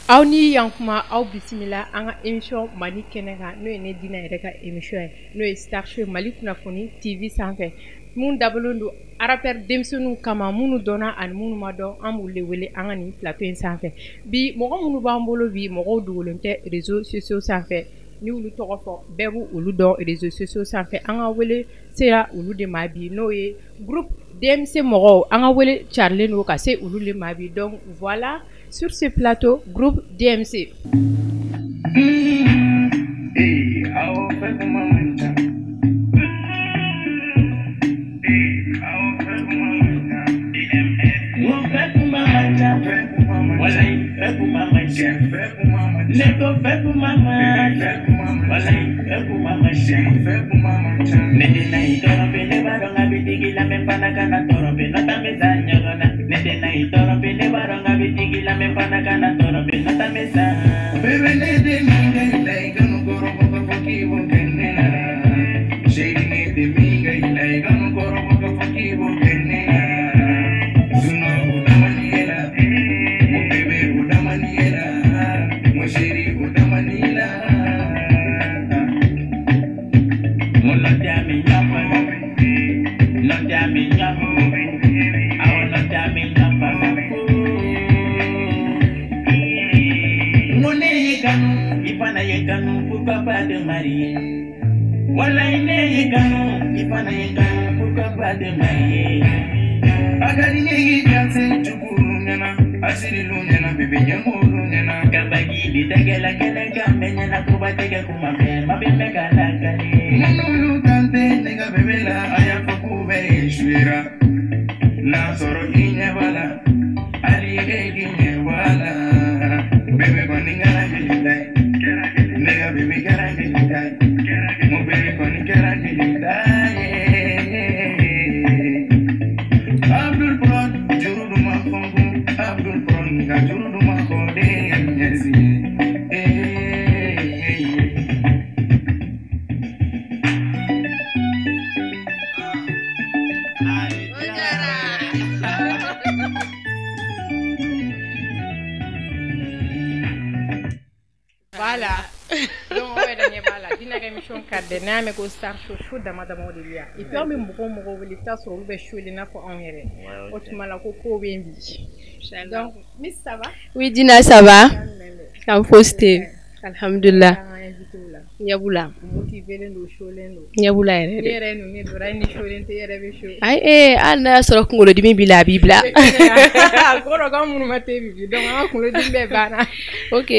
aw ni yankuma aw bisimila an ka émission Mali kɛnɛ kan n'o ye ne Dina yɛrɛ ka émission ye n'o ye Star Show Mali kunnafoni TV sanfɛ mun dabɔlen don rappeur denmisɛnninw kama minnu dɔnna ani minnu ma dɔn an b'u wele an ka nin plateau in sanfɛ bi mɔgɔ minnu b'an bolo bi mɔgɔw dogolen tɛ réseaux sociaux sanfɛ ni olu tɔgɔ fɔ bɛɛ b'u olu dɔn réseaux sociaux sanfɛ an ka wele sera olu de ma bi n'o ye groupe DMC mɔgɔw an ka wele carilen don ka se olu de ma bi donc voilà sur ce plateau groupe DMC. Voilà. Donc on va donner voilà. Dina émission cadre n'a mais ko Star Show dama dama de liya. Et puis on me mɔgɔ wele ta sɔrɔ olu bɛ show de n'a fɔ anw yɛrɛ. O tuma la ko bɛ yen bi. Donc Miss ça va? Oui Dina ça va? Kan poster. Alhamdulillah. Ɲɛbula. Motivelen don showlen don. Ɲɛbula yɛrɛ. Ne yɛrɛ ninnu ne dɔrɔn ni showlen tɛ yɛrɛ bɛ show. Ayi hali n'a y'a sɔrɔ kunkolodimi b'i la a b'i bila. Kɔrɔ kan minnu ma tɛ bi donc an ka kunkolodimi bɛɛ banna. Ok.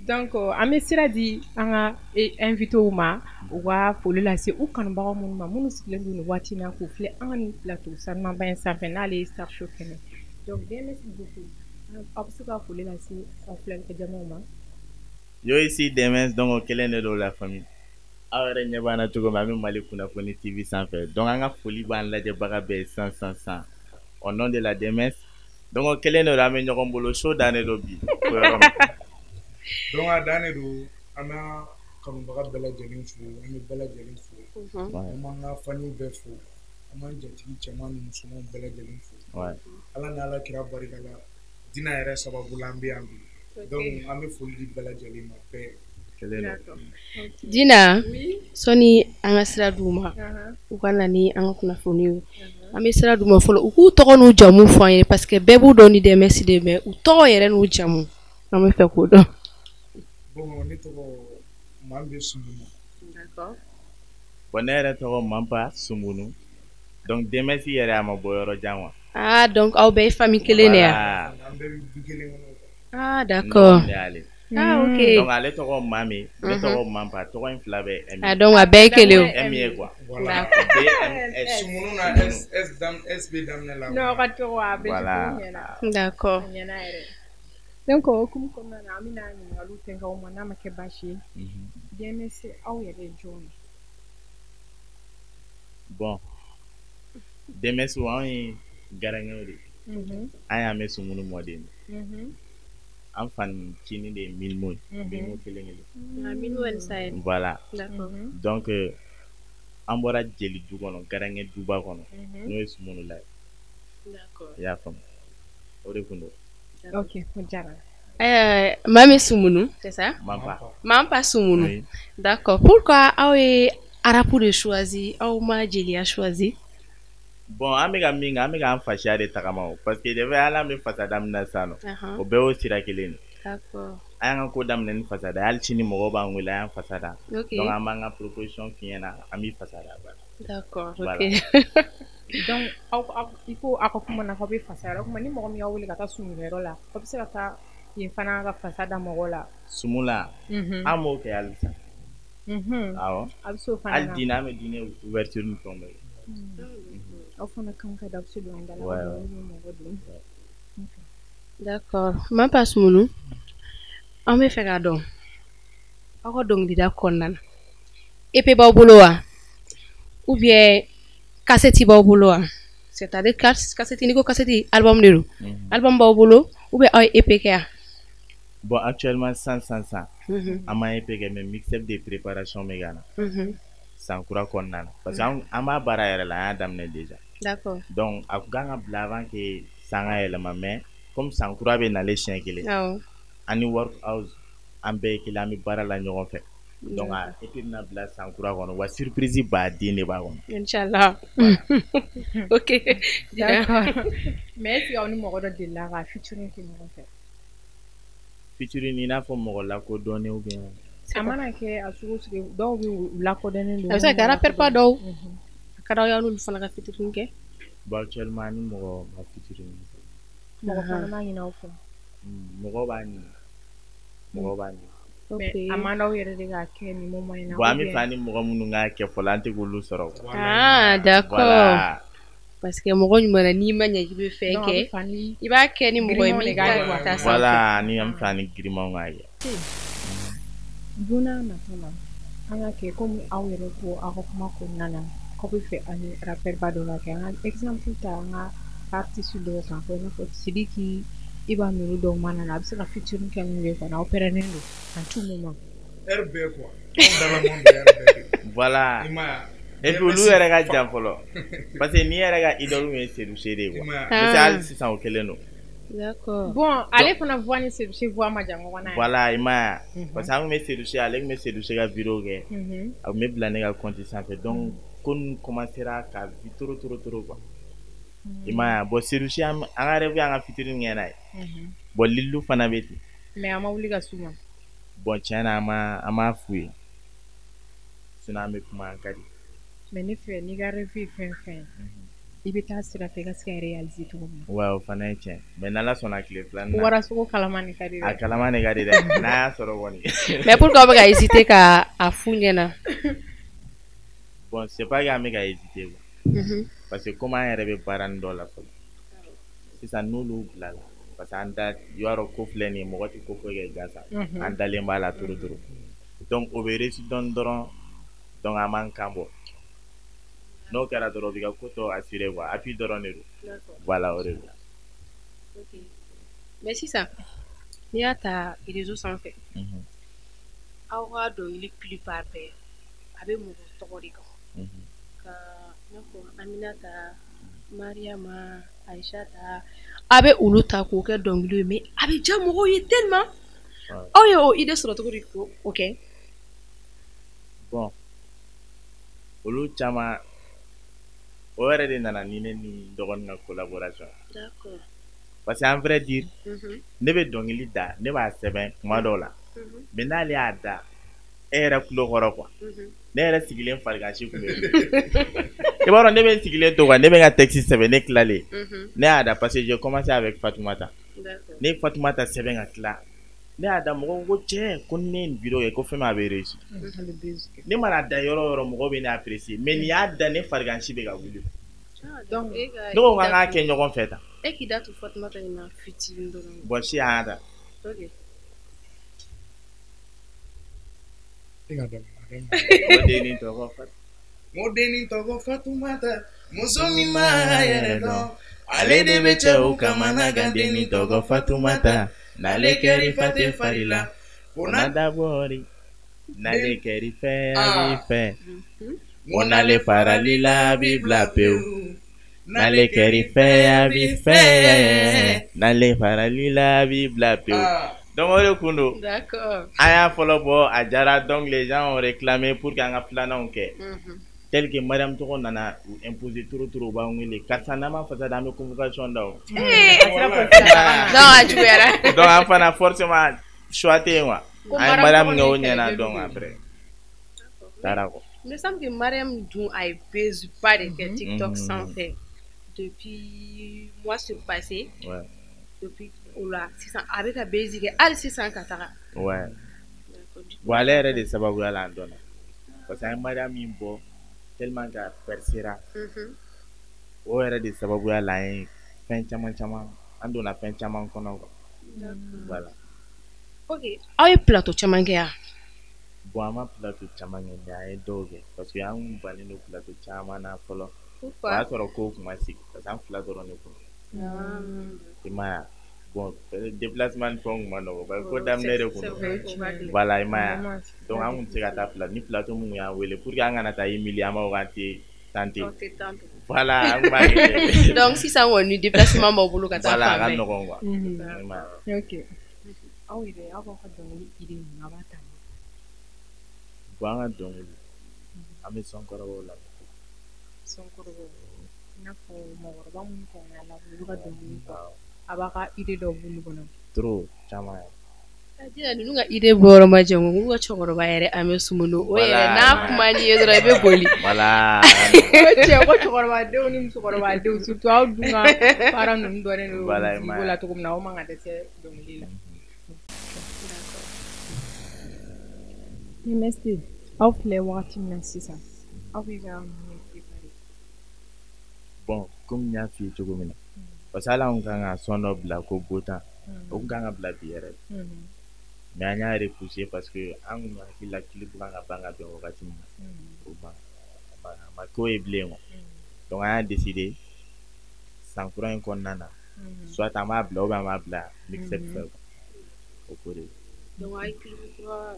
Donc an bɛ sira di an ka invité ma u ka foli lase u kanubaga minnu ma minnu sigilen don nin waati in na k'u filɛ an ka nin plateau sanumaba in sanfɛ n'ale ye Star Show kɛnɛ donc merci beaucoup aw bɛ se ka foli lase aw filɛlikɛjamaw ma. Yo ici Demes donc o kelen de don la famille aw yɛrɛ ɲɛ b'an na cogo min an bɛ Mali kunnafoni TV sanfɛ donc an ka foli b'an lajɛbaga bɛɛ ye 100 au nom de la Demes donc o kelen de don an bɛ ɲɔgɔn bolo show dannen don bi o yɔrɔ min. Donc a dannen don an bɛ kanubaga bɛɛ lajɛlen fo an bɛ bɛɛ lajɛlen fo an b'an ka fani bɛɛ fo an b'an jatigi cɛman ni musoman bɛɛ lajɛlen fo ala ni ala kira barika la Dina yɛrɛ sababu la an bɛ yan bi donc an bɛ foli di bɛɛ lajɛlen ma bɛɛ. Dina sɔni an ka sira d'u ma u ka na ni an ka kunnafoni ye an bɛ sira d'u ma fɔlɔ u k'u tɔgɔ n'u jamu fɔ an ye parce que bɛɛ b'u dɔn ni Demes de mais u tɔgɔ yɛrɛ n'u jamu an bɛ fɛ k'o dɔn. Bon ne tɔgɔ Mambe Sumbunu. D'accord. Bon ne yɛrɛ tɔgɔ Mampa Sumbunu donc Demes yɛrɛ a ma bɔ yɔrɔ jan wa. Ah donc aw bɛɛ ye famille kelen de ye. An bɛɛ du kelen kɔnɔ. Ah d'accord. Ah ok. Donc ale tɔgɔ Mami ne tɔgɔ Mampa tɔgɔ in fila bɛ M. Ah donc a bɛɛ ye kelen o. M ye quoi. Voilà. Sumbunu na S bɛ daminɛ la. Non ka tɔgɔ a bɛ ɲɛna. D'accord. Ɲɛna yɛrɛ. Donc hukumu kɔnɔna na an bɛna ɲininkaliw tɛnka o ma n'a ma kɛ baasi ye. DMS aw yɛrɛ jɔn. Bon Demes anw ye garankɛw de an y'an mɛn Sumbunu mɔden an fan cini de ye Milmo ye Milmo kelen kelen. Milmo Elsayel. Voilà. D'accord. Donc an bɔra jeli du kɔnɔ garankɛ duba kɔnɔ n'o ye Sumbunu la ye. D'accord. I y'a faamu o de kun don. Ok o diyara Mame Soumounou, c'est ça? Mampa Soumounou. Oui. D'accord. Pourquoi avez Arapu de choisi, Aouma Djeli a choisi? Bon, amiga minga, amiga fashion de takamao. Parce que devait aller me fasada minasano. Au béo sirakilin. D'accord. Anga ko damne ni fasada, al chini mo ba ngula fasada. Ok. Donc amanga proposition fiena, ami fasada. D'accord, Voilà. ok. Donc il faut akokuma na hobi fasada kuma ni mo mi awuli kata sumero la hobi se kata yin fana ka fasada mo la Sumula. Amo ke alisa. Awo. Abso fana Al dina me dine ouverture ni tombe. au fana kan ka dabsu do ndala mo godum. D'accord. Mampa Soumounou, on me fait gardon. Ako dong di da konnan. Épée ba bolo wa. Ou bien cassette ba bolo wa. C'est-à-dire cassette ni ko cassette album de lo. Album ba bolo ou bien ay épée ka. Bon, actuellement, 100. Ama épée mais mixtape de préparation mégana. Sans courant qu'on a. Parce que ama bara yɛrɛ la an y'a daminɛ déjà. D'accord. Donc a kun kan ka bila avant que sanga yɛlɛma mais comme sankura bɛ nalen siɲɛ kelen. Awɔ. Ani workhouse an bɛɛ ye kelen an bɛ baara la ɲɔgɔn fɛ. Donc a épée bɛna bila sankura kɔnɔ wa surprise baden de b'a kɔnɔ. Inch'Allah. Ok. D'accord. Mais est-ce que aw ni mɔgɔ dɔ delila ka featuring kɛ ɲɔgɔn fɛ? Featuring i n'a fɔ mɔgɔ lakodɔnnen ou bien. A mana kɛ a sugu sugu dɔw bɛ u lakodɔnnen don. A bɛ se ka kɛ rappeur ba dɔw. A ka d'aw ye n'olu fana ka featuring kɛ. Bon actuellement ni mɔgɔ ma featuring. Mɔgɔ fana ma ɲinɛ aw fɛ. Mɔgɔ b'a ɲini. Mɔgɔ b'a ɲini. Mais a man d'aw yɛrɛ de ka kɛ ni moment in na. Bon an bɛ fɛ an ni mɔgɔ minnu k'a kɛ fɔlɔ an tɛ k'olu sɔrɔ. Ah d'accord. Voilà. Parce que mɔgɔ ɲuman na n'i ma ɲɛ k'i bɛ fɛn kɛ i b'a kɛ ni mɔgɔ ye min ka taa sanfɛ. Voilà ni an bɛ fɛ an ni girimanw k'a kɛ. Don n'a nataw la an ka kɛ komi aw yɛrɛ ko aw ka kuma kɔnɔna na k'aw bɛ fɛ ani rappeur ba dɔ ka kɛ an ka exemple ta an ka artiste dɔw kan fɔ i n'a fɔ Sidiki Iba ninnu dɔw mana na a bɛ se ka featuring kɛ n'u ye kɔni aw pɛrɛnnen don en tout moment. Air bɛɛ quoi. Anw dala man bɛ air bɛɛ. Voilà. I ma ye. Et puis olu yɛrɛ ka jan fɔlɔ parce que n'i yɛrɛ ka idole ye Seydou de quoi. Parce que hali sisan o kelen don. D'accord. Bon ale fana voix ni Seydou voix ma jan ɲɔgɔn na ye. Voilà i ma ye parce que an kun bɛ Seydou ale kun bɛ Seydou ka vidéo kɛ a kun bɛ bila ne ka compte sanfɛ donc ko ninnu commencera ka vi trop quoi. I ma ye bon Seydou an ka rêve y'an ka featuring kɛ n'a ye. Bon Lilou fana bɛ ten. Mais a ma wuli ka s'u ma. Bon tiɲɛ na an m'a f'u ye sinon an bɛ kuma an ka di. Mais ne fɛ n'i ka rêve ye fɛn fɛn i bɛ taa sira fɛ i ka se ka réaliser cogo min. Ouais o fana ye tiɲɛ mais n'Ala sɔnna tile filanan. Warasogo kalama de ka di dɛ. A kalama de ka di dɛ n'a y'a sɔrɔ kɔni. Mais pourquoi aw bɛ ka hésiter ka a f'u ɲɛna? Bon c'est pas qu'an bɛ ka hésiter quoi. Parce que comme an yɛrɛ bɛ baara nin dɔ la fɔlɔ sisan n'olu bila la parce que an da i b'a dɔn ko filɛ nin ye mɔgɔ tɛ ko foyi kɛ gansan an dalen b'a la toro donc o bɛ réussir dɔɔnin donc an m'an kan bɔ n'o kɛra dɔrɔn o bɛ ka ko tɔ assurer quoi appui dɔrɔn de don voilà o de don. Mais sisan n'i y'a ta réseau sanfɛ aw ka dɔnkili plupart bɛɛ a bɛ mɔgɔ tɔgɔ de kan ka i n'a fɔ Aminata Mariama Aïchata a bɛ olu ta k'o kɛ dɔnkili ye mais a bɛ diya mɔgɔw ye tellement aw ye o idée sɔrɔ cogo di k'o kɛ. Bon olu caman o yɛrɛ de nana ni ne ni dɔgɔnin ka collaboration. D'accord. Parce que en vrai dire ne bɛ dɔnkili da ne b'a sɛbɛn kuma dɔw la mais n'ale y'a da e yɛrɛ tulo kɔrɔ quoi ne yɛrɛ sigilen farigansi kun bɛ i b'a dɔn ne bɛ n sigilen to quoi ne bɛ n ka texte sɛbɛn ne tilalen ne y'a da parce que j'ai commencé avec Fatoumata ne ye Fatoumata sɛbɛn ka tila ne y'a da mɔgɔw ko cɛ ko ni ne ye nin vidéo kɛ ko fɛn min a bɛ réussir ne mana da yɔrɔ o yɔrɔ mɔgɔw bɛ ne apprécier mais nin y'a da ne farigansi bɛ ka wuli donc ne ko k'an k'a kɛ ɲɔgɔn fɛ tan. E k'i da to Fatoumata in na fitinin dɔrɔn. Bon si y'an da. Ok. Modeni tɔgɔ Fatoumata muso min ma yɛrɛ dɔn ale de bɛ cɛw kamana gan deni tɔgɔ Fatoumata n'ale kɛri fa tɛ fari la ko na dabɔri n'ale kɛri fɛ a b'i fɛ ko n'ale farali la a b'i bila pewu n'ale kɛri fɛ a b'i fɛ n'ale farali la a b'i bila pewu Donc on le kundo. D'accord. Aya follow bo a jara donc les gens ont réclamé pour qu'un plan ok. Tel que madame Toro nana imposé trop ba ngile karsa nama fata da me convocation daw. Non, tu verras. Donc enfin na forcément choité moi. Ay madame ngaw nyana donc après. Tarako. Il me semble que Mariam Dou a baise pas de TikTok sans faire. Depuis mois surpassé. Ouais. Depuis oula 600 avec la basique al 600 katara. Ouais. Voilà elle de sababu ya la ndona. Parce que madame imbo tellement que persira. O era de sababu ya la fin chama andona fin chama kono. Voilà. OK. Ayo plateau chama ya. Bon ama plateau chama ya doge parce que an bani no plateau chama na follow. Pourquoi? Parce que ko kuma sik parce que plateau ron ko. Ima bon déplacement fong mano ba ko damne de ko. Voilà ima. Donc an se gata plateau ni plateau mu ya wele pour ga ngana ta Emily ama wanti tante. Voilà, donc si ça on déplacement ba bulu kata. Voilà, ran no ko. OK. Aw ide abo ka dongoli ide ngabata. Banga dongoli. Ame sonkoro wala. Sonkoro. Na ko mo ba mun ko na la bulu ka dongoli ko. Abaka ide do bulu kono. Trop chama. Ajira ni nga ide boro majengo ngo chokoro ba yere ame sumuno o yere na kuma ni yedra be boli. Voilà. Che ko chokoro ba de oni chokoro ba de surtout aw dunga para no ndore no. Voilà, wala to kumna o manga de se dongoli la. Merci. Aw filɛ wagati min na sisan aw bɛ ka mun préparé. Bon comme n y'a f'i ye cogo min na parce que hali anw kan ka sɔn dɔ bila ko botan o kun kan ka bila bi yɛrɛ mais an y'a repousser parce que an kun hakili la clip kan ka ban ka bɛn wagati min na o ma k'o ye bilen quoi donc an y'a décidé san kura in kɔnɔna na soit an b'a bila ou bien an b'a bila mixtape fɛ quoi o ko de. Donc ay clip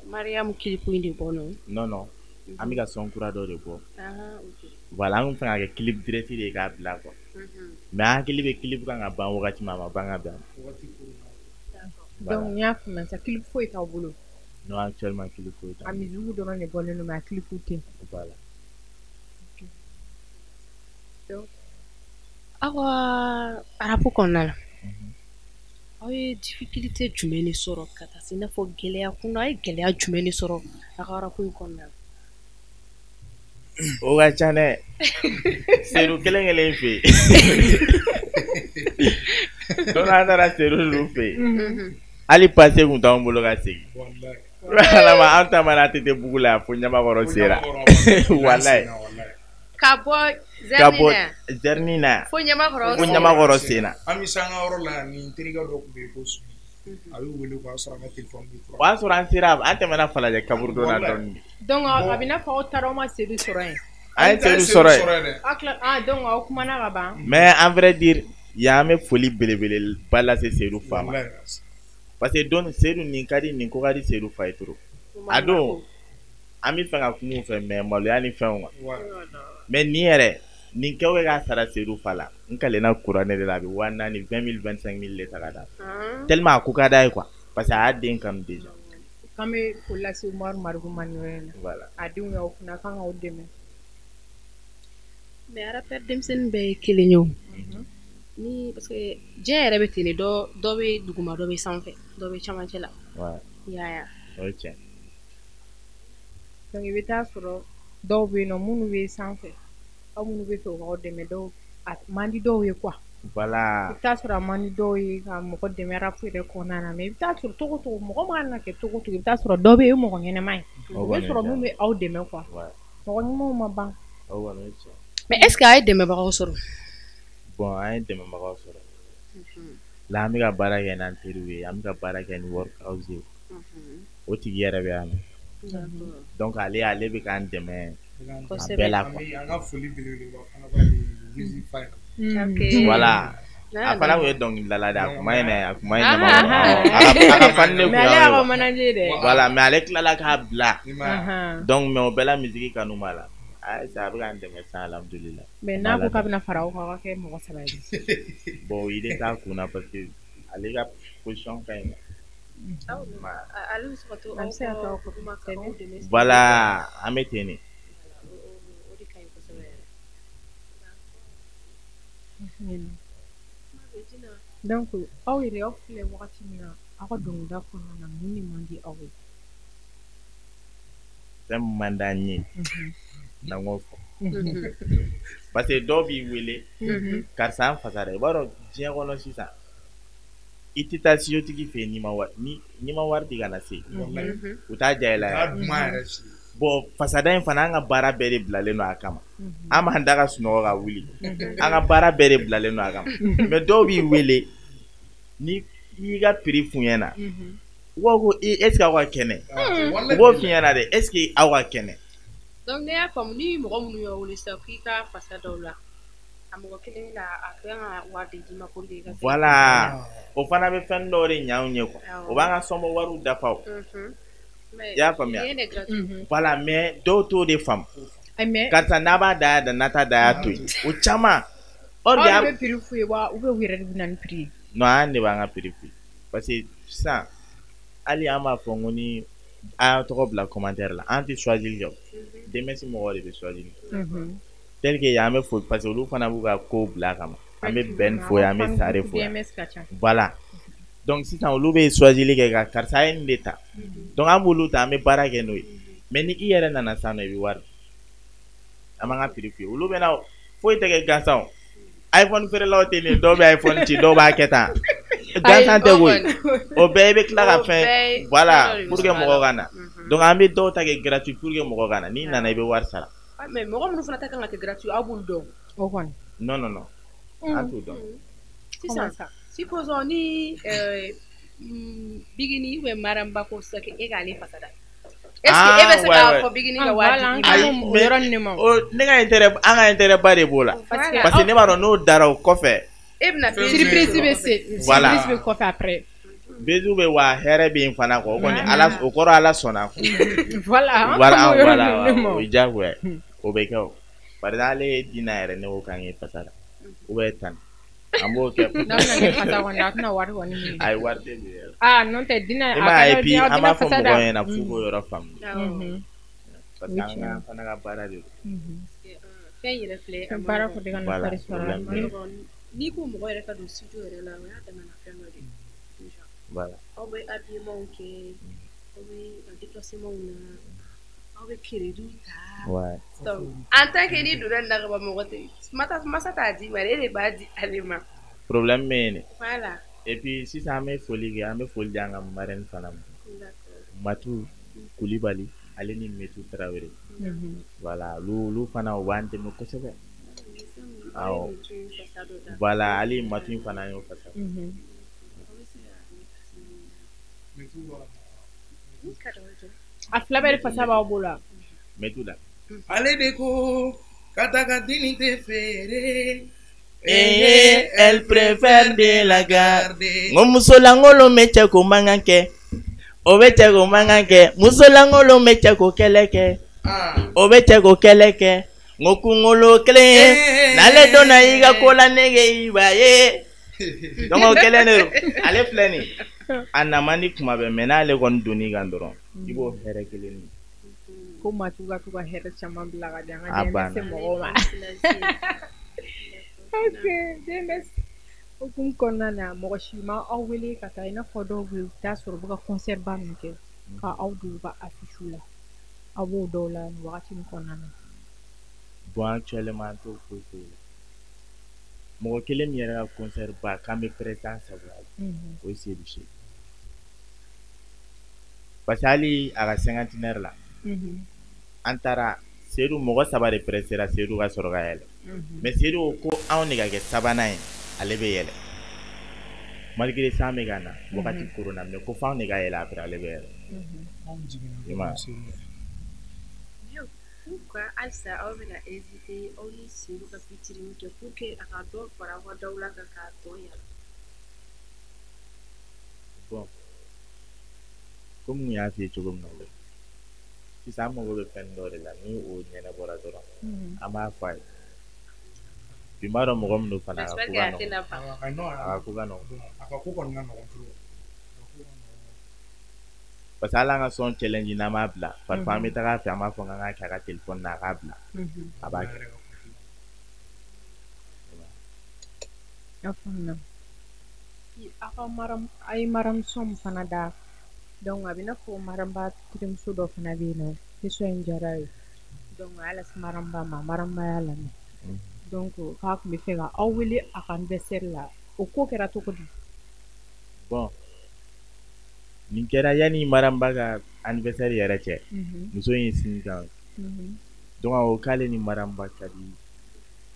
Mariam clip indi bono. Non an bɛ ka son kura dɔ de bɔ. OK. Voilà an kun fɛ ka kɛ clip direct de k'a bila quoi mais an hakili bɛ clip kan ka ban wagati min a ma ban ka bɛn. Donc n y'a faamuya sa clip foyi t'aw bolo. Non actuellement clip foyi t'an bolo. A musique dɔrɔn de bɔlen don mais a clip tɛ. Voilà. Donc awa arabu kɔnɔna la aw ye difficulté jumɛn de sɔrɔ ka taa se i n'a fɔ gɛlɛya kun a ye gɛlɛya jumɛn de sɔrɔ a ka arabu in kɔnɔna la. O ka ca dɛ seru kelen fɛ yen don an taara seru ninnu fɛ yen hali pase kun t'anw bolo ka segin alama an taamana tete bugu la fo ɲamakɔrɔ sera walayi ka bɔ zɛrini na fo ɲamakɔrɔ sen na. An bɛ se an ka yɔrɔ la ni terikɛ dɔ tun bɛ yen ko Sumi a bɛ wele k'a sɔrɔ an ka téléphone bɛ tura. O y'a sɔrɔ an sera an tɛmɛna Falajɛ kaburu dɔ la dɔɔnin. Donc a bɛ n'a fɔ aw taara aw ma sedu sɔrɔ yen. An ye sedu sɔrɔ yen. Donc aw kumana ka ban. Mais en vrai dire yan an bɛ foli belebeleba lase Seydou fa ma parce que don Seydou nin ka di nin ko ka di Seydou fa ye trop a don an bɛ fɛ ka kuma u fɛ mais maloya ni fɛnw ma mais nin yɛrɛ nin kɛ o k'a sara Seydou fa la n kalenna kuranɛ de la a bɛ 4000 20 000 25 000 de ta ka d'a tellement a ko ka d'a ye quoi parce que a y'a den kanu déjà. K'an bɛ foli lase Umaru Marigu ma nin yɔrɔ in na. Voilà. A denw y'aw kunna k'an k'aw dɛmɛ. Mais rappeur denmisɛnnin bɛɛ ye kelen ye o. Ni parce que diɲɛ yɛrɛ bɛ ten de dɔ bɛ duguma dɔ bɛ sanfɛ dɔ bɛ camancɛ la. Yaya. O ye tiɲɛ. Donc i bɛ taa sɔrɔ dɔw bɛ yen nɔ minnu bɛ sanfɛ aw minnu bɛ fɛ u k'aw dɛmɛ dɔw a man di dɔw ye quoi. Voilà. I bɛ taa sɔrɔ a man di dɔw ye ka mɔgɔ dɛmɛ rap yɛrɛ kɔnɔna na mais i bɛ taa sɔrɔ cogo cogo mɔgɔ man kan ka kɛ cogo cogo i bɛ taa sɔrɔ dɔw bɛ yen o ye mɔgɔ ɲɛnɛma ye o bɛ sɔrɔ min bɛ aw dɛmɛ quoi mɔgɔ ɲumanw ma ban. Mais est-ce que a ye dɛmɛbagaw sɔrɔ. Bon an ye dɛmɛbagaw sɔrɔ la an bɛ ka baara kɛ n'an teriw ye an bɛ ka baara kɛ ni workhouse ye o tigi yɛrɛ bɛ yan nɔ donc ale bɛ k'an dɛmɛ a bɛɛ la quoi. An ka foli belebeleba fana b'a di Wizi Fa ye. Voilà. A fana kun ye dɔnkilidala de a kun ma ɲinɛ a kun ma ɲinɛ a ka fani de kun mais ale y'a ka manager dɛ. Voilà mais ale tilala k'a bila donc mais o bɛɛ la musique kanu b'a la a bɛ k'an dɛmɛ sisan alhamdulillah. Mais n'a ko k'a bɛna fara aw kan aw ka kɛ mɔgɔ saba ye. Bon idée t'a kun na parce que ale ka position ka ɲi Voilà, ameteni. Donc aw yɛrɛ aw filɛ wagati min na aw ka dɔnkilida kɔnɔna na mun de man di aw ye Fɛn min man d'an ye n'an k'o fɔ parce que dɔw b'i wele karisa an fasara i b'a dɔn diɲɛ kɔnɔ sisan i tɛ taa siyotigi fɛ yen n'i ma wari di ka na se u t'a ja i la yɛrɛ bon fasada in fana an ka baara bɛɛ de bilalen don a kama an b'an da ka sunɔgɔ ka wuli an ka baara bɛɛ de bilalen don a kama mais dɔw b'i wele ni y'i ka prix f'u ɲɛna u b'a fɔ ko est ce que aw ka kɛnɛ u b'o f'i ɲɛna dɛ est ce que aw ka kɛnɛ donc ne y'a faamu ni mɔgɔ minnu y'aw wele sisan k'i ka fasa dɔw la a mɔgɔ kelen la a kan ka wari de d'i ma pour que i ka voilà o fana bɛ fɛn dɔw de ɲa anw ye quoi o b'an ka sɔnbɔ wariw dafa o i y'a faamuya voilà mais dɔw t'o de faamu karisa n'a b'a da y'a da n'a t'a da y'a to yen o caman aw bɛ prix f'u ye wa ou bien u yɛrɛ de bɛ na ni prix ye non an de b'an ka prix f'u ye parce que sisan hali an b'a fɔ ko ni a tɔgɔ bila commentaire la an tɛ choisir kɛ denmɛsi mɔgɔw de bɛ choisir tel que an bɛ fo parce que olu fana b'u ka ko bila a kama an bɛ bɛn fo yan an bɛ sare fo yan voilà donc sisan olu bɛ choisir kɛ ka karisa ye nin de ta donc an b'olu ta an bɛ baara kɛ n'o ye mais ni i yɛrɛ nana sisan nɔ i bɛ wari an b'an ka prix f'u ye olu bɛ na foyi tɛ kɛ gansan o iPhone feerelaw tɛ nin dɔw bɛ iPhone ci dɔw b'a kɛ tan gansan tɛ koyi o bɛɛ i bɛ tila ka fɛn voilà pour que mɔgɔw ka na donc an bɛ dɔw ta kɛ gratuit pour que mɔgɔw ka na n'i nana i bɛ wari sara mais mɔgɔ minnu fana ta kan ka kɛ gratuit aw b'olu dɔn o kɔni non non non an t'o dɔn sisan supposons ni Bigini ou bien Maramba ko sisan e k'ale fasada est ce que e bɛ se k'a fɔ Bigini ka wari di o yɔrɔ nin ma ne ka intérêt an ka intérêt ba de b'o la parce que ne b'a dɔn n'o dara o kɔfɛ e bɛna surprise bɛ se voilà surprise bɛ kɔfɛ après bezu bɛ wa hɛrɛ bɛ yen fana kɔ o kɔni ala o kɔrɔ ala sɔnna voilà voilà o ye diyagoya o bɛ kɛ o par exemple ale ye dina yɛrɛ ne ko k'an ye fasada ou bien tan an b'o kɛ n'a bɛna kɛ fasa kɔni a tɛna wari kɔni minɛ a ye wari tɛ bi yɛrɛ n'o tɛ dina i m'a ye et puis an b'a fɔ mɔgɔw ɲɛna f'u k'o yɔrɔ faamu parce que an ka fana ka baara de don fɛn yɛrɛ filɛ baara ko de ka nafa de sɔrɔ a la n'i ko mɔgɔ yɛrɛ ka don studio yɛrɛ la o y'a damana fɛn dɔ de ye voilà aw bɛ habillement kɛ aw bɛ déplacement na aw bɛ crédit ta donc en tant que ni donna nin na ka ban mɔgɔ tɛ masa t'a di ma e de b'a di ale ma problème bɛ yen de voilà et puis sisan an bɛ foli kɛ an bɛ foli di an ka marraine fana ma Matu Kulibali ale ni Metu Tarawele voilà olu fana u b'an dɛmɛ kosɛbɛ awɔ voilà ale Matu in fana y'o fasa a fila bɛɛ de fasa b'aw bolo Metu da ale de ko ka taga dini tɛ feere elle préfère de la garder ngo musolangolo mɛ cɛ ko mankan kɛ o bɛ cɛ ko mankan kɛ musolangolo mɛ cɛ ko kɛlɛ kɛ o bɛ cɛ ko kɛlɛ kɛ ngo kunkolo kelen ye n'ale donna i ka ko la nege i b'a ye donc o kelen de don ale filɛ nin a na man di kuma bɛɛ mais n'ale kɔni donn'i kan dɔrɔn i b'o hɛrɛ kelen de ko Matu ka to ka hɛrɛ caman bila ka di an ka denmisɛn mɔgɔw ma ok DMS hukumu kɔnɔna na mɔgɔ si ma aw wele ka taa i n'a fɔ dɔw bɛ yen u t'a sɔrɔ u bɛ ka concert ba min kɛ ka aw don u ka affiche la aw b'o dɔw la nin wagati min kɔnɔna na bon actuellement an t'o foyi foyi la mɔgɔ kelen min yɛrɛ ka concert ba k'an bɛ présent sagoya la o ye Seydou Seydou parce que hali a ka cinquantenaire la an taara Seydou mɔgɔ 3 de pressera Seydou ka sɔrɔ ka yɛlɛ mais Seydou ko anw de ka kɛ sabanan ye ale bɛ yɛlɛ malgré ça an bɛ ka na wagati corona mais ko f'anw de ka yɛlɛ après ale bɛ yɛlɛ pourquoi halisa aw bɛna hésiter aw ni Seydou ka featuring kɛ pour que a ka dɔ fara aw ka daw la kan k'a tɔ yɛlɛ bon comme n y'a f'i ye cogo min na sisan an mago bɛ fɛn dɔ de la ni o ɲɛnabɔra dɔrɔn an b'a fɔ a ye bi m'a dɔn mɔgɔ min don fana a ka ko ka nɔgɔn a ka ko kɔni ka nɔgɔn trop parce que hali an ka son challenge n'an m'a bila parfois an bɛ taga a fɛ an b'a fɔ k'an k'a kɛ a ka téléphone na a k'a bila a b'a kɛ. A ye maramuso min fana da donc a bɛ n'a fɔ maramba terimuso dɔ fana bɛ yen nɔ question in diyara a ye donc a y'a lase maramba ma maramba y'a lamɛn donc k'a tun bɛ fɛ ka aw wele a ka anniversaire la o ko kɛra cogo di. bon nin kɛra yanni maramba ka anniversaire yɛrɛ cɛ muso in sini kan donc o k'ale ni maramba ka di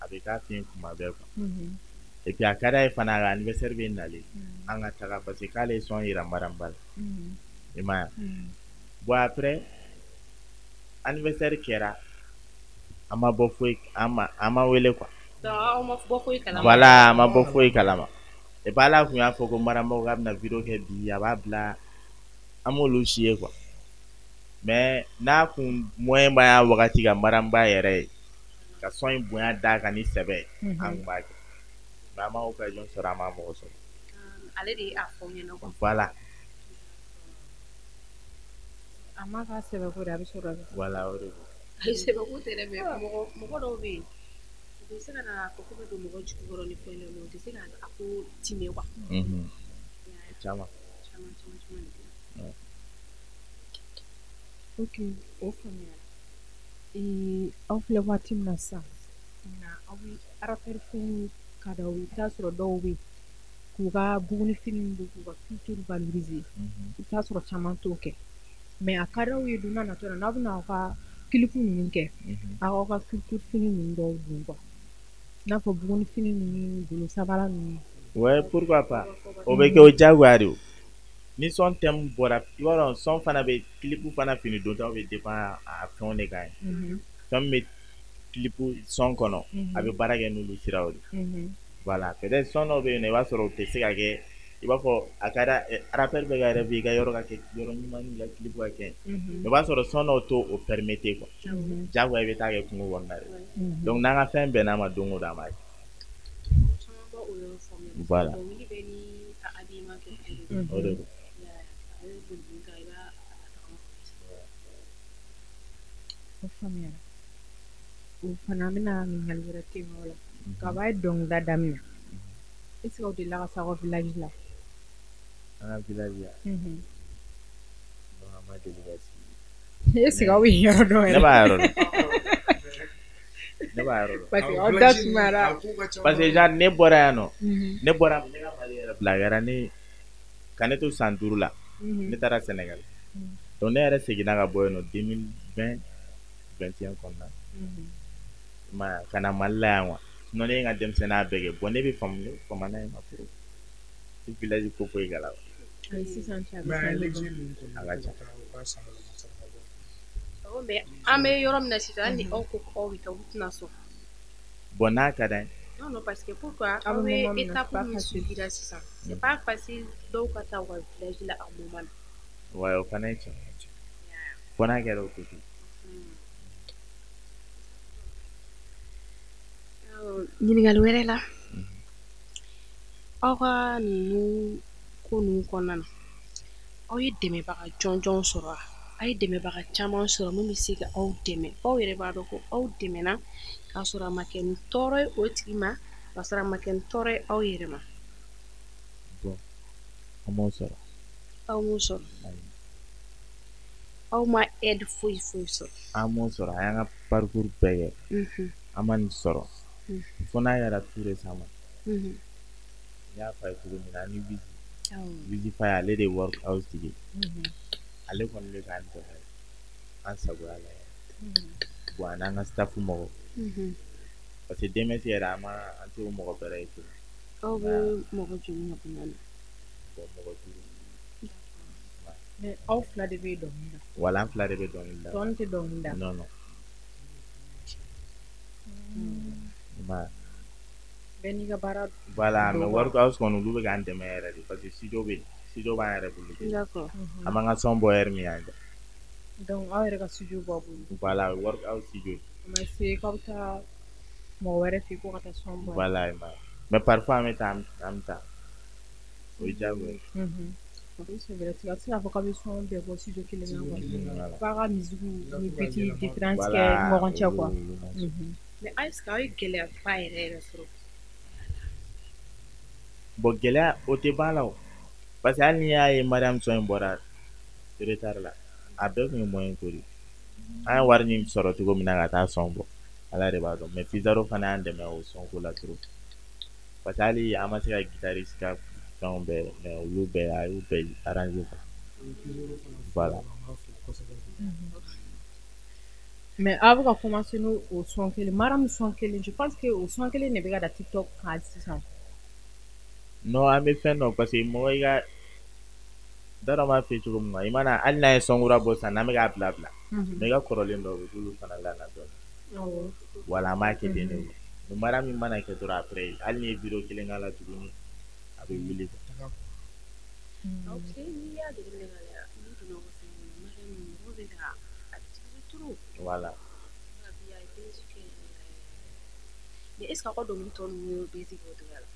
a bɛ k'a fɛ kuma bɛɛ quoi et puis a ka d'a ye fana a ka anniversaire bɛ nalen an ka taga parce que k'ale ye sɔn yira maramba la i m'a ye bon après anniversaire kɛra an ma bɔ foyi an ma wele quoi voilà an ma bɔ foyi kalama et puis ala kun y'a fɔ ko maramba k'a bɛna vidéo kɛ bi a b'a bila an m'olu si ye quoi mais n'a kun moyen b'a wagati ka maramba yɛrɛ ye ka sɔn in bonya d'a kan ni sɛbɛ ye an kun b'a kɛ mais an ma occasion sɔrɔ an ma mɔgɔ sɔrɔ ale de y'a fɔ ɲɛna quoi voilà a ma k'a sɛbɛ ko de a bɛ sɔrɔ voilà o de ko ayi sɛbɛko tɛ dɛ mais mɔgɔ dɔw bɛ yen u bɛ se ka na fɔ ko bɛ don mɔgɔ jukɔrɔ ni fɛn dɔ mais u tɛ se ka a ko time quoi caman ok o faamuyara aw filɛ waati min na sisan na aw bɛ arapɛri fɛn ka d'aw ye i bɛ taa sɔrɔ dɔw bɛ yen k'u ka buguni fini don k'u ka culture valoriser i bɛ taa sɔrɔ caman t'o kɛ mais a ka d'aw ye don n'a nataw la n'aw bɛna aw ka clip ninnu kɛ aw ka culture fini ninnu dɔw don quoi i n'a fɔ buguni fini ninnu golo sabara ninnu. ouais pourquoi pas o bɛ kɛ o diyagoya de o ni sɔn thème bɔra i b'a dɔn sɔn fana bɛ clip fana fini dontaw bɛ dépend a fɛnw de kan ye fɛn min bɛ clip sɔn kɔnɔ a bɛ baara kɛ n'olu siraw de voilà peut-être sɔn dɔw bɛ yen nɔ i b'a sɔrɔ o tɛ se ka kɛ i b'a fɔ a ka rappel bɛ ka yɛrɛ i ka yɔrɔ ka kɛ yɔrɔ ɲuman ni ka clip ka kɛ mais i b'a sɔrɔ sɔn dɔw t'o permettre quoi diyagoya i bɛ taa kɛ kungo kɔnɔna de donc n'an ka fɛn bɛnn'a ma don o don an b'a kɛ voilà o de don. o faamuyara o fana bɛna ɲininkali wɛrɛ kɛ yen la ka b'a ye dɔnkilida daminɛ est ce que aw delila ka se aw ka village la. an ka village la non an ma deli ka sigi est ce que aw bɛ yɔrɔ dɔn yɛrɛ. ne b'a yɔrɔ dɔn ne b'a yɔrɔ dɔn parce que aw da sumara parce que genre ne bɔra yan nɔ ne bɔra ne ka Mali yɛrɛ bila a kɛra ne ka ne to san 5 la ne taara Sénégal donc ne yɛrɛ seginna ka bɔ yen nɔ 2020 21 kɔnɔna na ka na Mali la yan quoi sinon ne ye n ka denmisɛnninya bɛɛ kɛ bon ne bɛ fama n'a ye ma furu si village ko foyi kɛla sisan cɛ a ka ca mais an bɛ yɔrɔ min na sisan hali ni aw ko aw bɛ taa u tɛna sɔn bon n'a ka d'an ye non parce que pourquoi aw bɛ étape min suivi la sisan c'est pas facile dɔw ka taa u ka village la en moment na ouais o fana ye tiɲɛ fo n'a kɛra o ko ten ɲininkali wɛrɛ la aw ka nin ko ninnu kɔnɔna na aw ye dɛmɛbaga jɔnjɔn sɔrɔ wa aw ye dɛmɛbaga caman sɔrɔ min bɛ se ka aw dɛmɛ aw yɛrɛ b'a dɔn ko aw dɛmɛna k'a sɔrɔ a ma kɛ ni tɔɔrɔ ye o tigi ma k'a sɔrɔ a ma kɛ ni tɔɔrɔ ye aw yɛrɛ ma. bon an m'o sɔrɔ. aw m'o sɔrɔ aw ma aide foyi sɔrɔ. an m'o sɔrɔ an y'an ka parcours bɛɛ kɛ an ma nin sɔrɔ fo n'a kɛra tout récemment n y'a fɔ a ye cogo min na ani Wizi Faye ale de ye work house tigi ale kɔni bɛ k'an dɛmɛ an sagoya la bon a n'an ka staff mɔgɔw parce que DMS yɛrɛ an t'o mɔgɔ bɛrɛ ye tuguni aw bɛ mɔgɔ joli ɲɔgɔnna na bon mɔgɔ 5 mais aw fila de bɛ dɔnkili da wala an fila de bɛ dɔnkili da tɔn tɛ dɔnkili da non bɛɛ n'i ka baara voilà mais work house kɔni olu bɛ k'an dɛmɛ yɛrɛ de parce que studio bɛ yen studio b'an yɛrɛ bolo d'accord an b'an ka son bɔ heure min yan donc aw yɛrɛ ka studio b'a bolo voilà work house studio a ma se k'aw bɛ taa mɔgɔ wɛrɛ fɛ yen ko ka taa son bɔ voilà mais parfois an bɛ taa o ye diyagoya c'est vrai tu as vocation son de voici de kelen na para musique ni petit différence que morantia quoi mais est-ce que ay gele fa yɛrɛ sɔrɔ bon gɛlɛya o tɛ ban la o parce que hali n'i y'a ye mariam sɔn in bɔra retard la a bɛɛ tun ye moyen ko de an ye wari min sɔrɔ cogo min na ka taa sɔn bɔ ala de b'a dɔn mais Fizaro fana y'an dɛmɛ o sɔnko la trop parce que hali an ma se ka guitariste ka fɛnw bɛɛ mais olu bɛɛ a y'u bɛɛ arranger quoi voilà. mais avant de commencer nous au son que mariam son que je pense que au son que ne bɛ ka da TikTok kan sisan non an bɛ fɛn dɔn parce que mɔgɔ i ka dara m'a f'i ye cogo min na i mana hali n'a ye sɔnkura bɔ sisan n'an bɛ k'a bila bila mais i ka kɔrɔlen dɔw bɛ k'olu fana lana dɔɔnin voilà an b'a kɛ ten de o mais mara min mana kɛ dɔrɔn après hali n'i ye video kelen k'a la tuguni a bɛ wuli ok n'i y'a jateminɛ k'a lajɛ n'i donna o fɛn kɔnɔ mariam mɔgɔ bɛ ka a activer trop voilà bi a ye basic kɛ mais est ce que aw ka dɔnkili tɔ ninnu ye basic o cogoya la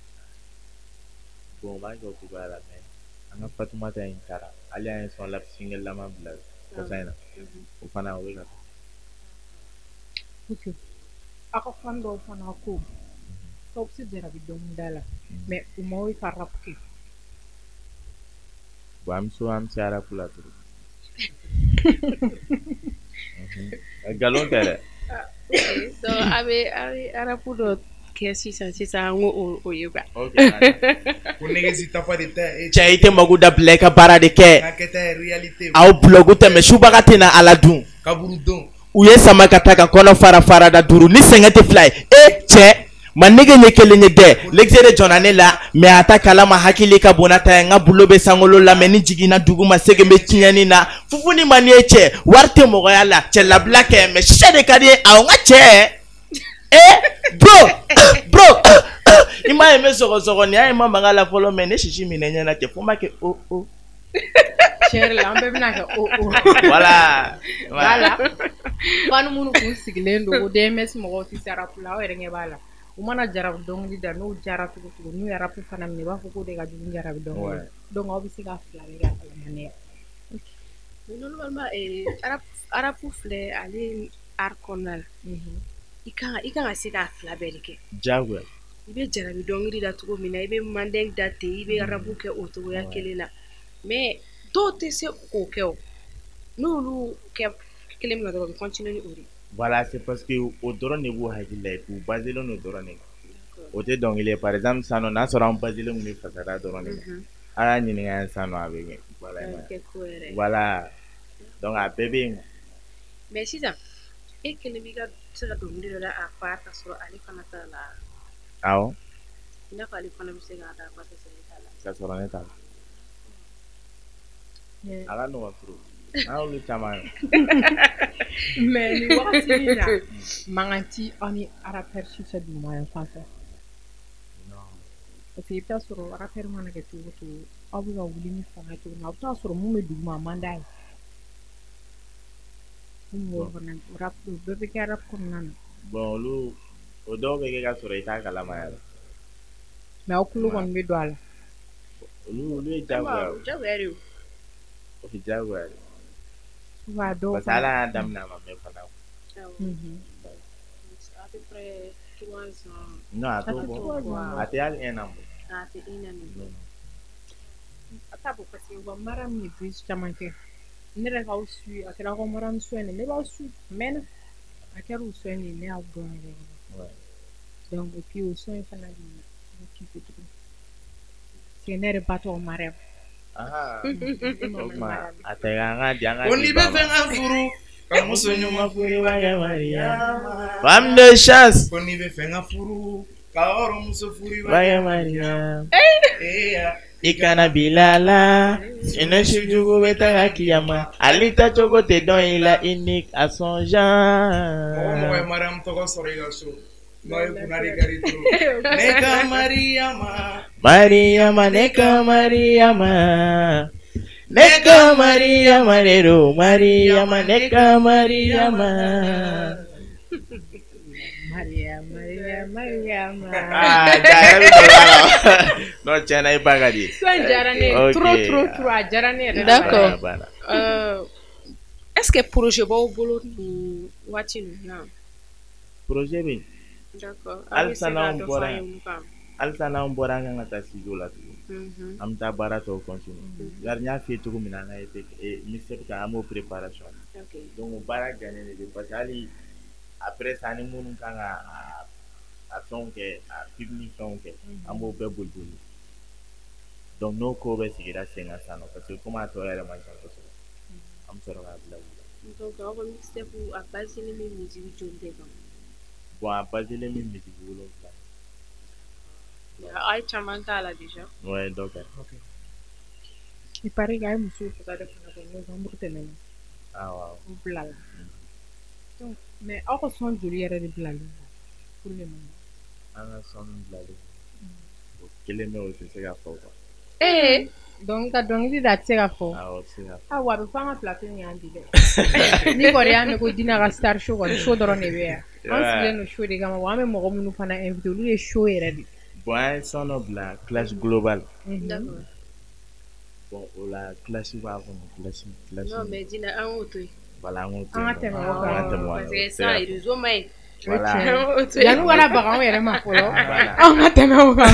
bon b'a kɛ o cogoya la mais an ka Fatumata in taara hali an ye sɔn la single laban bila kɔsa in na o fana o bɛ ka ok a ka fan dɔw fana ko k'aw bɛ se jarabi dɔnkilida la mais u m'aw ye ka rap kɛ bon an bɛ se rap la trop galon tɛ dɛ donc a bɛ arapu dɔ kɛ sisan an ko o ye quoi ko negesi tafa de tɛ cɛ i tɛ mago da bila i ka baara de kɛ n'a kɛ ta ye réalité aw blog tɛmɛ subaga tɛna ala dun kaburu don u ye sama ka taa ka kɔnɔ fara da duuru ni sɛgɛn tɛ fila ye cɛ ma nege ɲɛ kelen ye dɛ l'exe de jɔnna ne la mais a ta kala ma hakili ka bona ta ye n ka bulo bɛ sankolo la mais ni jiginna dugu ma segen bɛ tiɲɛni na fufuni ma ni ye cɛ wari tɛ mɔgɔya la cɛ labila kɛ mais sɛ de ka di ye awɔ n ka cɛ bro i m'a ye n bɛ sɔgɔsɔgɔ nin y'a ye n ma maga la fɔlɔ mais ne sisi minɛ ɲɛna cɛ fo n b'a kɛ o cɛri la an bɛɛ bɛna kɛ o voilà fan minnu kun sigilen don o DMS mɔgɔw tɛ se rap la aw yɛrɛ ɲɛ b'a la u mana jarabi dɔnkili da n'u jara cogo n'u ye rap fana minɛ i b'a fɔ k'o de ka jugu jarabi dɔnkili donc aw bɛ se ka fila bɛ ka kalamanɛ mais normalement arapu filɛ ale art kɔnɔna la i kan ka se k'a fila bɛɛ de kɛ jagoya i bɛ jarabi dɔnkili da cogo min na i bɛ mandeng da ten i bɛ arabu kɛ o cogoya kelen na mais dɔw tɛ se k'o kɛ o n'olu kɛ kelen min na dɔrɔn u bɛ continuer ni o de voilà c'est parce que o dɔrɔn de b'u hakili la u basé len o dɔrɔn de kan o tɛ dɔnkili ye par exemple sisan nɔ n'a sɔrɔ an basé len tun bɛ fasada dɔrɔn de kan an y'a ɲininka yan sisan nɔ a bɛ ɲɛ voilà donc a bɛɛ bɛ yen mais sisan e kelen b'i ka se ka dɔnkili dɔ da a fa ka sɔrɔ ale fana t'a la awɔ i n'a fɔ ale fana bɛ se k'a da fa ka sɔrɔ e t'a la ka sɔrɔ ne t'a la a ka nɔgɔn trop an y'olu caman ye mais nin wagati in na mankan ti aw ni rapper si fɛ duguma fan fɛ parce que i bɛ taa sɔrɔ rapper mana kɛ cogo o cogo aw bɛ ka wuli ni fanga cogo min na a bɛ taa sɔrɔ mun bɛ duguma a man d'a ye rap bɛɛ bɛ kɛ rap kɔnɔna na bon olu o dɔw bɛ kɛ ka sɔrɔ i t'a kalama yɛrɛ mais aw tulo kɔni bɛ don a la olu ye jagoya de o o tɛ jagoya de wa dɔw parce que ala y'a daminɛ a ma mɛn fana à peu près 3 ans non a t'o bɔ a tɛ hali 1 an bɔ a tɛ 1 an bɔ a t'a bɔ parce que wa mara min ye brise caman kɛ ne yɛrɛ k'aw su a kɛra aw ka maramuso ye ne b'aw su mɛnna a kɛra o sɔn de ne y'aw dɔn yɛrɛ donc et puis o sɔn fana de ye kiffe tuguni parce que ne yɛrɛ ba tɔgɔ Mariam o tuma a tɛ an ka di an ka ko n'i bɛ fɛ ka furu ka muso ɲuman furu i b'a kɛ Mariam femme de chance ko n'i bɛ fɛ ka furu ka hɔrɔnmuso furu i b'a kɛ Mariam i kana bilala sinon sujugu bɛ taga kiyama ale tacogo tɛ dɔn i la i ni a sɔn jan mɔgɔ mɔgɔ ye Mariam tɔgɔ sɔrɔ i ka so n'o ye kunari gari turu ne ka Mariama Mariama ne ka Mariama ne ka Mariama de do Mariama ne ka Mariama Mariama jaya bɛ dɔgɔya la Non, tiens, il pas gagné. Soit jarane, trop, à jarane. D'accord. Est-ce que projet b'aw bolo nin waati ninnu na? Projet bɛ yen. D'accord. Halisa n'anw bɔra an kan ka taa studio la tugun. An bɛ taa baara tɔw continuer. Yari n y'a f'i ye cogo min na an ka mixtape kan an b'o préparation. Donc baara gannen de don parce que hali après ça ni minnu kan ka a fɛnw kɛ a pub ni fɛnw kɛ an b'o bɛɛ boli boli. Donc n'o ko bɛ sigira sen kan sisan nɔ parce que komi a tɔ yɛrɛ man ca kosɛbɛ an bɛ sɔrɔ k'a bila wula. Donc aw ka mixtape a basé-len bɛ musique joli de kan? Bon a basé-len bɛ musique 7. A ye caman k'a la déjà. Ouais, dɔ kɛ. Il paraît que a ye musow fasa de fana bɔ novembre tɛmɛnen. Awɔ. U bila la. Donc mais aw ka son joli yɛrɛ de bilalen don pour le moment? An ka son bilalen o kelen bɛ o tɛ se ka fɔ quoi. Donc ka dɔnkili da tɛ se ka fɔ. Awɔ tɛ se ka fɔ. Wa a bɛ fɔ an ka plateau in y'an di dɛ. Ni kɔni y'a mɛn ko Dina ka star show kɔni show dɔrɔn de bɛ yan. An sigilen don show de kama wa an bɛ mɔgɔ minnu fana invité olu ye show yɛrɛ de. Bon an ye son dɔ bila classe globale. D'accord. Bon o la classe b'a kɔnɔ classe. Non mais Dina an y'o to yen. Voilà an k'o to An yen. ka tɛmɛ o kan. Parce que ça réseau ma ɲi. Voilà. Yanni kana baga anw yɛrɛ ma fɔlɔ. An ka tɛmɛ o kan.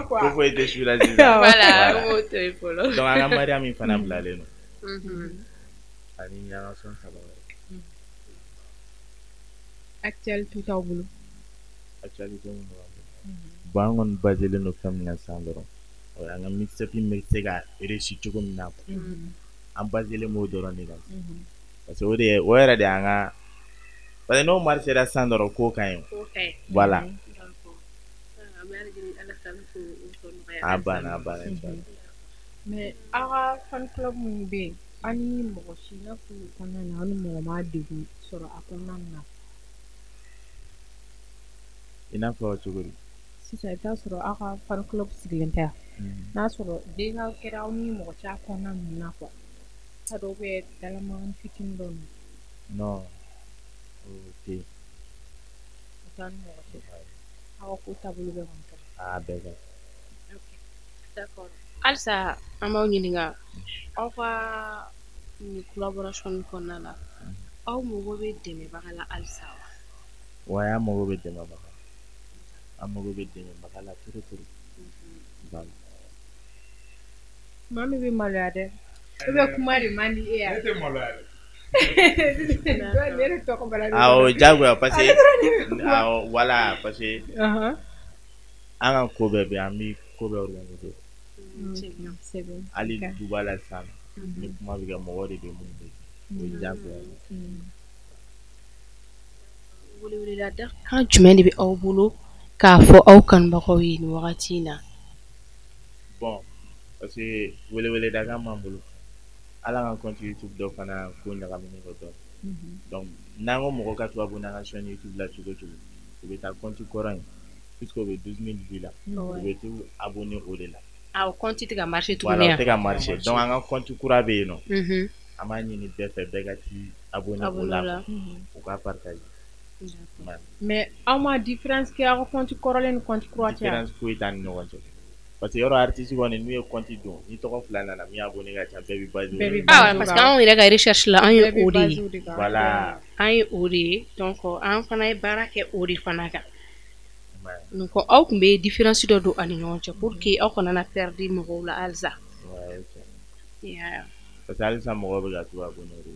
Ko foyi tɛ su la sisan. Voilà an k'o to yen fɔlɔ. Donc an ka Mariam min fana bilalen don. Ani an ka son 3 wɛrɛ. Actualité t'aw bolo? Actualité min b'an bolo. Bon an kɔni basé-len don fɛn min na sisan dɔrɔn an ka mixtape bɛ se ka réussir cogo min na an basé-len b'o dɔrɔn de kan parce que o yɛrɛ de y'an ka parce que n'o marchera sisan dɔrɔn ko ka ɲi voilà a banna mais aw ka fan club minnu bɛ yen an ni mɔgɔ si n'a fɔ o kɔnɔna na aw ni mɔgɔ ma degun sɔrɔ a kɔnɔna na i n'a fɔ cogo di sisan i bɛ taa sɔrɔ aw ka fan club sigilen tɛ yan n'a sɔrɔ denga kɛra aw ni mɔgɔ cɛ a kɔnɔna ninnu na quoi a dɔw bɛ dalaman fitinin dɔ ninnu non o tɛ yen o t'a ni mɔgɔ cɛ aw ka ko taabolo bɛ kɔni kɛ a bɛɛ kɛ d'accord halisa an b'aw ɲininka aw ka nin collaboration kɔnɔna la aw mago bɛ dɛmɛbaga la halisa wa an mago bɛ dɛmɛbaga an mago bɛ dɛmɛbaga la trop voilà maa min bɛ maloya dɛ e bɛ kuma de man di e yan ne tɛ maloya dɛ ne de tɔgɔ bala awɔ jagoya parce que awɔ voilà parce que an ka ko bɛɛ bɛ an bɛ ko bɛɛ organiser hali duba la sisan ni kuma bɛ kɛ mɔgɔ de bɛ mun bɛ o ye jagoya weleweleda da kan jumɛn de bɛ aw bolo k'a fɔ aw kanubagaw ye nin wagati in na bon parce que weleweleda kan b'an bolo ala ka compte YouTube dɔ fana ko ɲagaminen dɔ dɔn donc n'an ko mɔgɔ ka tubabu n'an ka chaîne YouTube la cogo cogo u bɛ taa compte kɔrɔ in puisque o bɛ 12 000 vues la u bɛ t'u abonné o de la o compte tɛ ka marché tuguni voilà o tɛ ka marché donc an ka compte kura bɛ yen nɔ an b'a ɲini bɛɛ fɛ bɛɛ ka t'i abonné o la u ka partager mais aw ma différence kɛ aw ka compte kɔrɔlen ni compte kura cɛ différence foyi t'an ni ɲɔgɔn cɛ parce que yɔrɔ artiste kɔni n'u ye compte don ni tɔgɔ fila nana min abonné ka ca bɛɛ bɛ basé o de kan parce que anw yɛrɛ ka recherche la an ye o de ye voilà an ye o de ye donc an fana ye baara kɛ o de fana kan donc aw tun bɛ différence dɔ don ani ɲɔgɔn cɛ pour que aw kana na perdre mɔgɔw la halisa parce que halisa mɔgɔw bɛ ka t'u abonné o de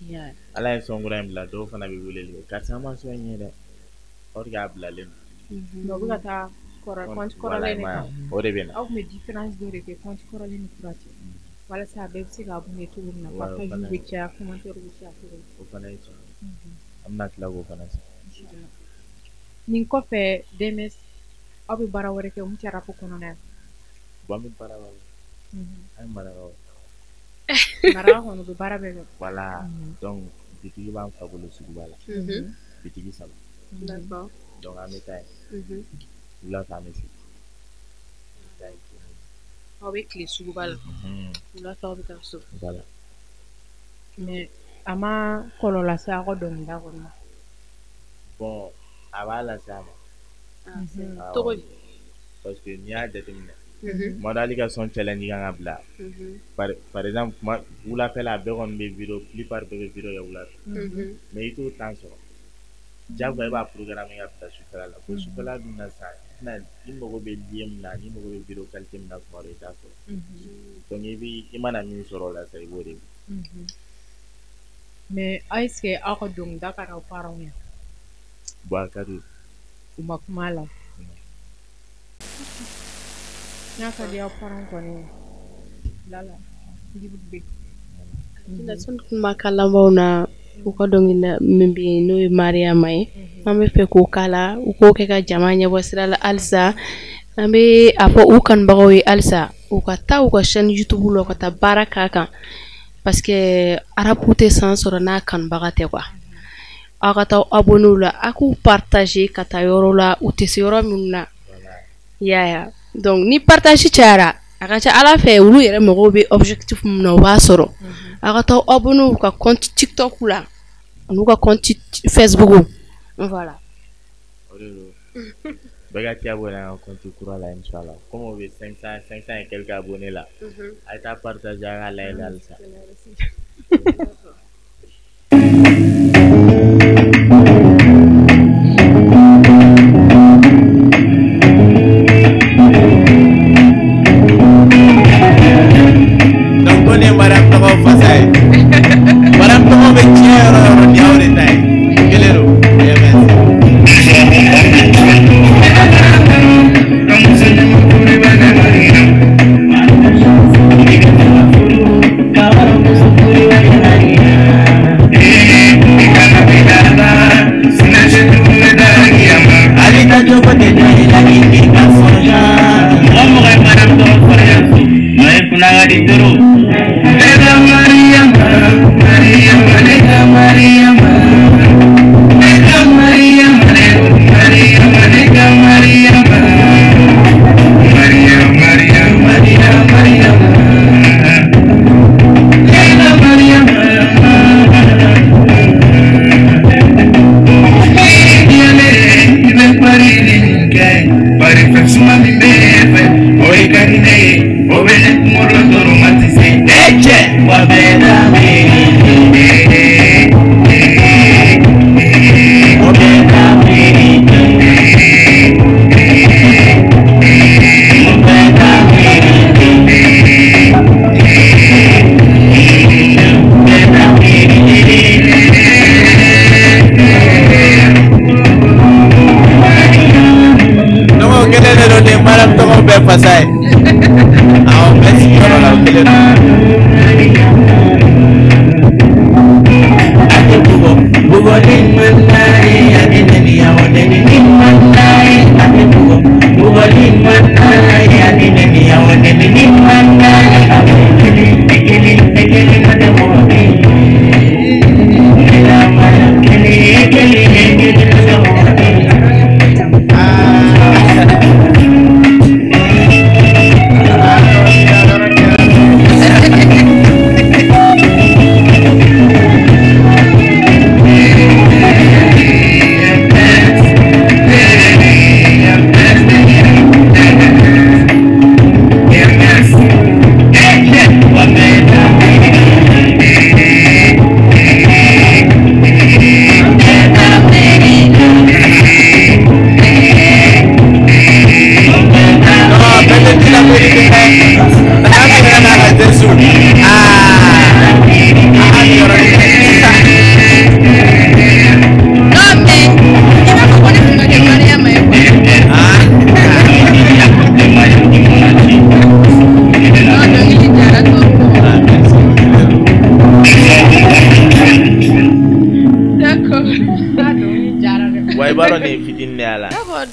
ye ala ye sɔnkura in bila dɔw fana bɛ weleli kɛ karisa ma sɔn in ye dɛ o de k'a bilalen don u bɛ ka taa compte kɔrɔlen de kan o de bɛ na aw tun bɛ différence dɔ de kɛ compte kɔrɔlen ni kura cɛ walasa a bɛɛ bɛ se ka abonné cogo min na partage bɛ caya commentaire bɛ caya cogo min o fana ye tiɲɛ an bɛna tila k'o fana sɔrɔ nin kɔfɛ DMS aw bɛ baara wɛrɛ kɛ mun tɛ rap kɔnɔna ye bon an bɛ baara wɛrɛ an ye marakaw maraka kɔni u bɛ baara bɛɛ kɛ voilà donc bitigi b'an fa bolo suguba la bitigi 3 d'accord donc an bɛ taa yen wula fɛ an bɛ se aw bɛ tile suguba la wula fɛ aw bɛ taa so voilà mais a ma kɔlɔlɔ lase aw ka dɔnkilida kɔni ma bon a b'a lase a ma cogo di parce que n'i y'a jateminɛ kuma dɔ hali ka son challenge kan ka bila par exemple wulafɛla bɛɛ kɔni bɛ vidéo plupart bɛɛ bɛ vidéo kɛ wulafɛ mais i t'o temps sɔrɔ jagoya i b'a programme ka bila sufɛla la ko sufɛla dun na sa i mago bɛ lien min na ni mago bɛ vidéo qualité min na kuma dɔ i t'a sɔrɔ donc i mana min sɔrɔ o la sa i b'o de mais est-ce que aw ka dɔnkilida ka di aw parents ye bon a ka di u ma kuma a la n'a ka di aw parents kɔni lala sɔni kuma ka lamɔw na u ka dɔnkilida min bɛ yen n'o ye Mariama ye an bɛ fɛ k'o k'a la u k'o kɛ ka jama ɲɛbɔ sira la halisa an bɛ a fɔ u kanubagaw ye halisa u ka taa u ka chaîne YouTube la u ka taa baara k'a kan parce que arabu tɛ san sɔrɔ n'a kanubaga tɛ quoi aw ka taa abonné u la a k'u partager ka taa yɔrɔ la u tɛ se yɔrɔ minnu na yaya donc ni partage cayara a ka ca ala fɛ olu yɛrɛ mɔgɔw bɛ objectif min na u b'a sɔrɔ a ka taa abonné u ka compte TikTok la n'u ka compte Facebook voilà bɛɛ ka tia bɔ an ka compte kura la inchallah comme o bɛ 500 et quelques abonnés la a ye taa partager a ka layɛlɛ halisa donc ko ne madame tɔgɔ fasa ye madame tɔgɔ bɛ tiɲɛ yɔrɔ yɔrɔ ni aw de ta ye kelen don pasai. Awak besi kalau laut kelen. Ati bugo din manai, ati neni awak neni din manai, ati bugo din manai, ati neni awak neni din manai, ati ekeli mada modi. Ela mada ekeli mada modi.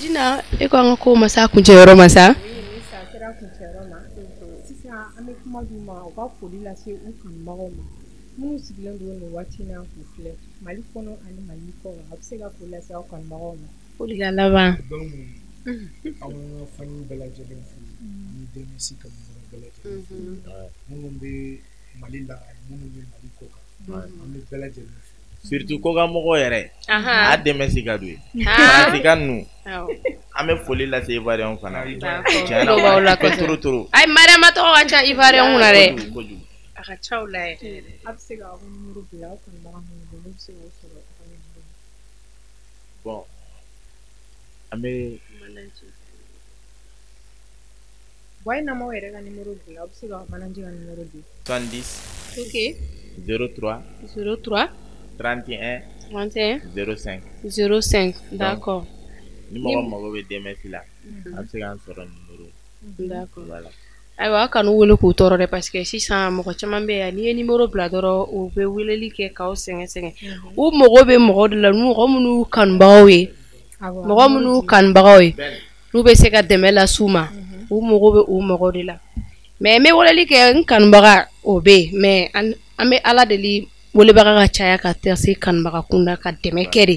Dina eko an ko masa kunje yoro masa sisan an bɛ kuma d'u ma u ka foli lase u kanubagaw ma minnu sigilen don nin waati in na k'u filɛ Mali kɔnɔ ani Mali kɔ a bɛ se ka foli lase aw kanubagaw ma foli ka laban donc an ka famille bɛɛ lajɛlen fo ni denmisɛnnin kanubaga bɛɛ lajɛlen minnu bɛ Mali la ani minnu bɛ Mali kɔ kan an bɛ bɛɛ lajɛlen fo surtout ko ka mɔgɔ yɛrɛ a dɛmɛ si ka d'u ye faransikan ninnu an bɛ foli lase ivoirien fana tiɲɛna o ka toro toro ay Mariama tɔgɔ ka ca ivoirien na dɛ a ka ca u la yɛrɛ a bɛ se ka aw numéro bila aw kanubaga minnu bolo ne bɛ se k'o sɔrɔ bon an bɛ boy na mo yɛrɛ ka numéro bila aw bɛ se ka manager ka numéro di 70 ok 03 03 31 31 05 05 d'accord ni mɔgɔ mago bɛ dɛmɛ si la a bɛ se k'an sɔrɔ numéro d'accord voilà ayiwa a kanu wele k'u tɔɔrɔ dɛ parce que sisan mɔgɔ caman bɛ yan n'i ye numéro bila dɔrɔn u bɛ weleli kɛ k'aw sɛgɛn u mago bɛ mɔgɔ de la mɔgɔ minnu kanubagaw ye mɔgɔ minnu kanubagaw ye n'u bɛ se ka dɛmɛ las'u ma u mago bɛ u mago de la mais n bɛ weleli kɛ n kanubaga o bɛ yen mais an bɛ ala deli welebaga ka caya ka taa se kanubaga kunda ka dɛmɛ kɛ de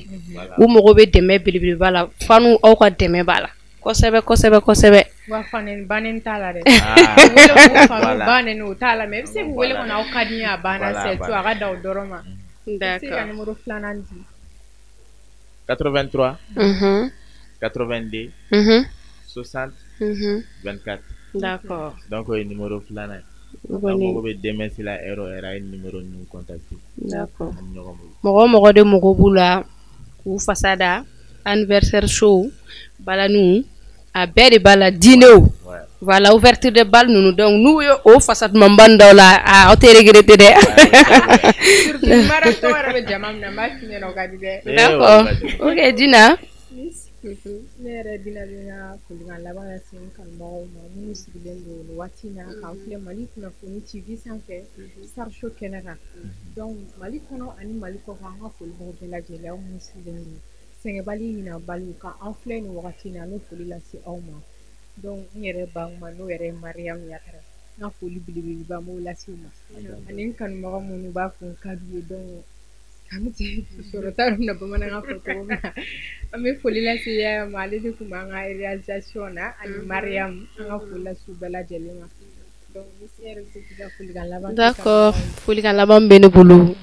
u mago bɛ dɛmɛ belebeleba la fanu aw ka dɛmɛ b'a la kosɛbɛ kosɛbɛ kosɛbɛ wa fani banen t'a la dɛ wele ko fanu banen o t'a la mais i bɛ se k'u wele kɔni aw ka di a banna surtout a ka da o dɔrɔn ma d'accord se ka numéro filanan di 83 82 60 24 d'accord donc o ye numéro filanan ye an mago bɛ dɛmɛ si la heure o heure a ye numéro ninnu contacter d'accord mɔgɔ mɔgɔ de mago b'u la k'u fasa da anniversaire show balaniw a bɛɛ de b'a la dinew voilà ouverture de bal ninnu donc n'u ye o fasa dumanba daw la aw tɛ regretter dɛ surtout marathon yɛrɛ bɛ jama min na n b'a f'i ɲɛna o ka di dɛ d'accord ok Dina ne yɛrɛ Dina bɛ n ka folikan laban lase n kanubagaw ma minnu sigilen don nin waati in na k'an filɛ Mali kunnafoni TV sanfɛ Star Show kɛnɛ kan donc Mali kɔnɔ ani Mali kɔkan an ka foli b'aw bɛɛ lajɛlen aw minnu sigilen don sɛgɛnbali ɲinabaliw kan an filɛ nin wagati in na an bɛ foli lase aw ma donc n yɛrɛ banguma n'o yɛrɛ ye Mariam Yatara n ka foli belebeleba n b'o lase u ma ani n kanubaga minnu b'a fɔ n ka d'u ye donc an bɛ sɔrɔ t'a dɔn na bamanankan fɔ cogo min na an bɛ foli lase Yaya ma ale de tun b'an ka réalisation na ani Mariam an ka foli lase u bɛɛ lajɛlen ma donc Miss yɛrɛ bɛ se k'i ka folikan laban d'accord folikan laban bɛ ne bolo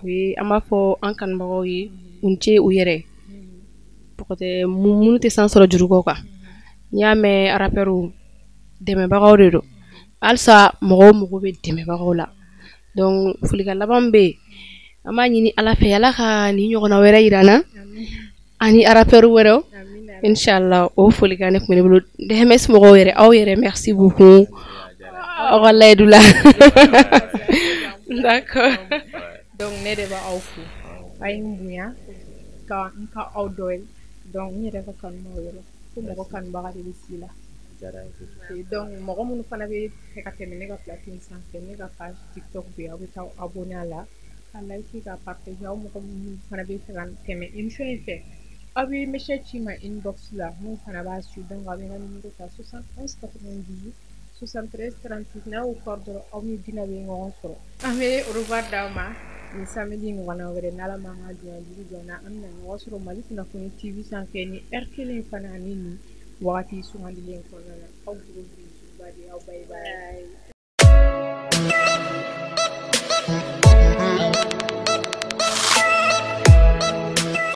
o ye an b'a fɔ an kanubagaw ye u ni ce u yɛrɛ minnu tɛ san sɔrɔ juru kɔ kan n'i y'a mɛn rappeurs dɛmɛbagaw de don halisa mɔgɔw mago bɛ dɛmɛbagaw la donc folikan laban bɛ yen an b'a ɲini ala fɛ ala ka ni ɲɔgɔnna wɛrɛ yira an na ani rappeurs wɛrɛw inchallah o folikan ne tun bɛ ne bolo DMS mɔgɔw yɛrɛ aw yɛrɛ merci beaucoup aw ka layidu la d'accord donc ne de b'aw fo a ye n bonya ka n ka aw dɔ ye donc n yɛrɛ ka kanubaw yɛrɛ ko mɔgɔ kanubaga de bɛ s'i la donc mɔgɔ minnu fana bɛ fɛ ka tɛmɛ ne ka platine sanfɛ ne ka page TikTok bɛ yen aw bɛ taa abonné a la ka like ka partager aw mɔgɔ minnu fana bɛ fɛ ka tɛmɛ émission in fɛ aw bɛ message ci ma inbox la mun fana b'a su donc aw bɛ n ka numéro ta 71 98 73 36 n'a y'o kɔrɔ dɔrɔn aw ni Dina bɛ ɲɔgɔn sɔrɔ an bɛ au revoir d'aw ma ni samedi ɲɔgɔnna wɛrɛ n'Ala m'an ka diɲɛ dugu jɔ n na an bɛna ɲɔgɔn sɔrɔ Mali kunnafoni TV sanfɛ ni heure kelen fana ani nin wagati sugandilen kɔnɔna na aw gros bisous ba de aw bye bye